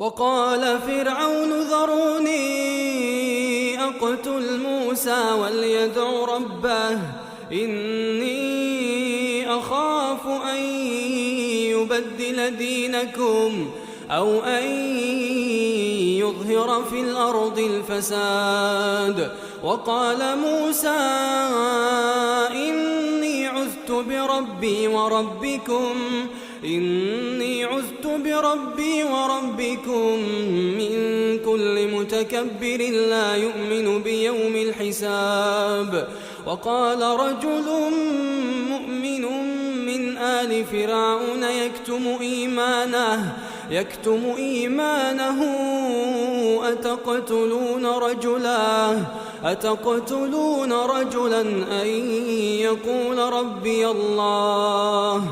وقال فرعون ذروني أقتل موسى وليدع ربه إني أخاف أن يبدل دينكم أو أن يظهر في الأرض الفساد. وقال موسى إني عذت بربي وربكم من كل متكبر لا يؤمن بيوم الحساب. وقال رجل مؤمن من آل فرعون يكتم إيمانه أتقتلون رجلا أن يقول ربي الله